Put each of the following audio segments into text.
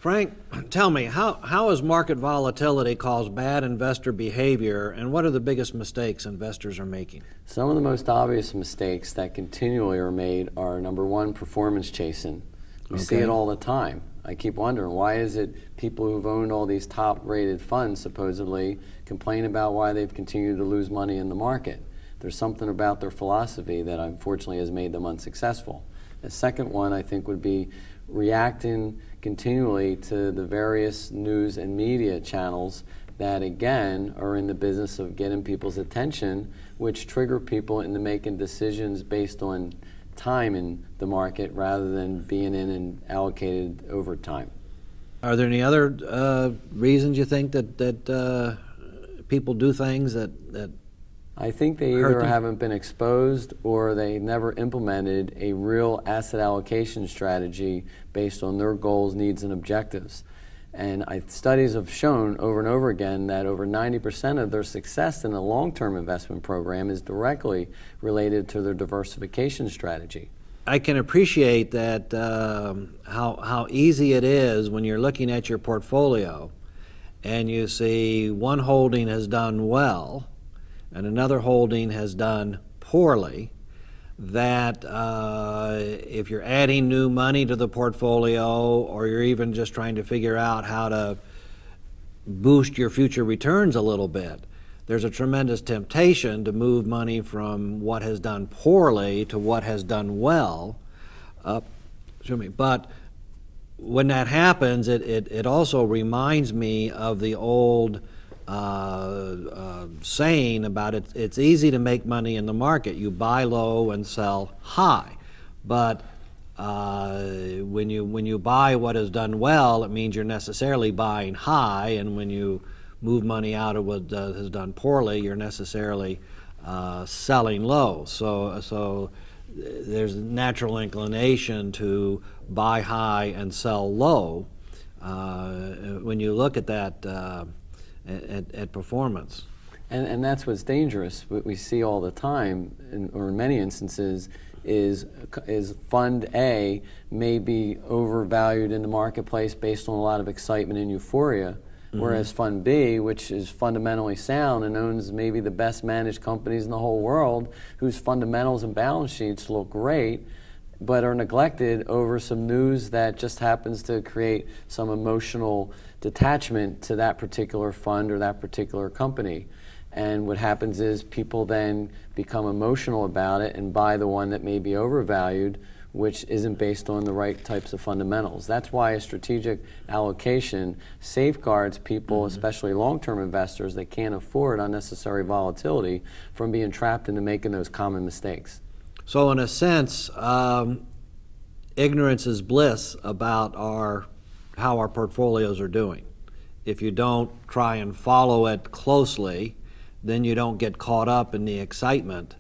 Frank, tell me, how has market volatility caused bad investor behavior, and what are the biggest mistakes investors are making? Some of the most obvious mistakes that continually are made are, number one, performance chasing. We see it all the time. I keep wondering, why is it people who've owned all these top-rated funds supposedly complain about why they've continued to lose money in the market? There's something about their philosophy that unfortunately has made them unsuccessful. The second one, I think, would be reacting continually to the various news and media channels that, again, are in the business of getting people's attention, which trigger people into making decisions based on time in the market rather than being in and allocated over time. Are there any other reasons you think that people do things that I think they either haven't been exposed or they never implemented a real asset allocation strategy based on their goals, needs, and objectives. And studies have shown over and over again that over 90% of their success in a long-term investment program is directly related to their diversification strategy. I can appreciate that how easy it is when you're looking at your portfolio and you see one holding has done well and another holding has done poorly, that if you're adding new money to the portfolio or you're even just trying to figure out how to boost your future returns a little bit, there's a tremendous temptation to move money from what has done poorly to what has done well. But when that happens, it also reminds me of the old saying about it's easy to make money in the market. You buy low and sell high. But when you buy what has done well, it means you're necessarily buying high, and when you move money out of what has done poorly, you're necessarily selling low. So there's a natural inclination to buy high and sell low when you look at that at performance. And that's what's dangerous. What we see all the time, or in many instances, is Fund A may be overvalued in the marketplace based on a lot of excitement and euphoria, whereas Fund B, which is fundamentally sound and owns maybe the best managed companies in the whole world, whose fundamentals and balance sheets look great, but are neglected over some news that just happens to create some emotional detachment to that particular fund or that particular company. And what happens is people then become emotional about it and buy the one that may be overvalued, which isn't based on the right types of fundamentals. That's why a strategic allocation safeguards people, especially long-term investors that can't afford unnecessary volatility, from being trapped into making those common mistakes. So in a sense, ignorance is bliss about how our portfolios are doing. If you don't try and follow it closely, then you don't get caught up in the excitement.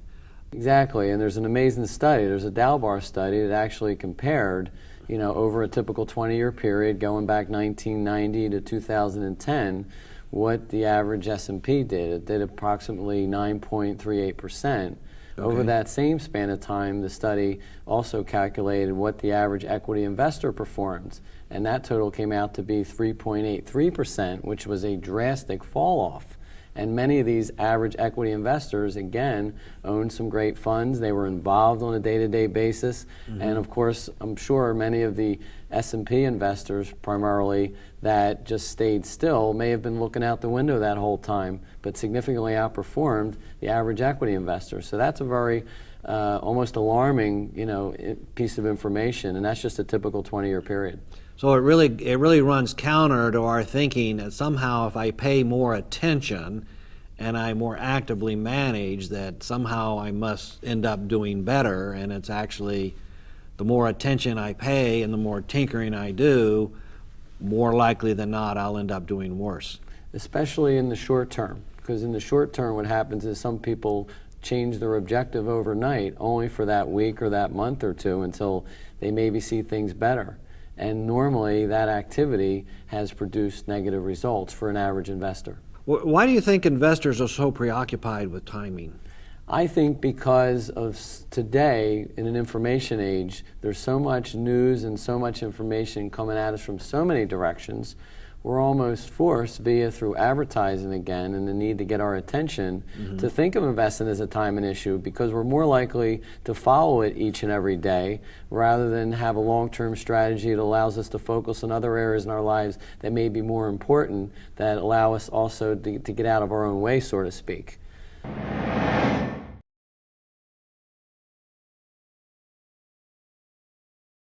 Exactly, and there's an amazing study. There's a Dalbar study that actually compared, over a typical 20-year period, going back 1990 to 2010, what the average S&P did. It did approximately 9.38%. Over that same span of time, the study also calculated what the average equity investor performed, and that total came out to be 3.83%, which was a drastic fall off. And many of these average equity investors, again, owned some great funds. They were involved on a day-to-day basis. And of course, I'm sure many of the S&P investors, primarily, that just stayed still may have been looking out the window that whole time, but significantly outperformed the average equity investor. So that's a very almost alarming, piece of information, and that's just a typical 20-year period. So it really runs counter to our thinking that somehow if I pay more attention and I more actively manage, that somehow I must end up doing better. And it's actually the more attention I pay and the more tinkering I do, more likely than not I'll end up doing worse. Especially in the short term, because in the short term what happens is some people change their objective overnight only for that week or that month or two until they maybe see things better. And normally that activity has produced negative results for an average investor. Why do you think investors are so preoccupied with timing? I think because of today, in an information age, there's so much news and so much information coming at us from so many directions, we're almost forced through advertising again and the need to get our attention to think of investing as a time and issue, because we're more likely to follow it each and every day rather than have a long-term strategy that allows us to focus on other areas in our lives that may be more important, that allow us also to get out of our own way, so to speak.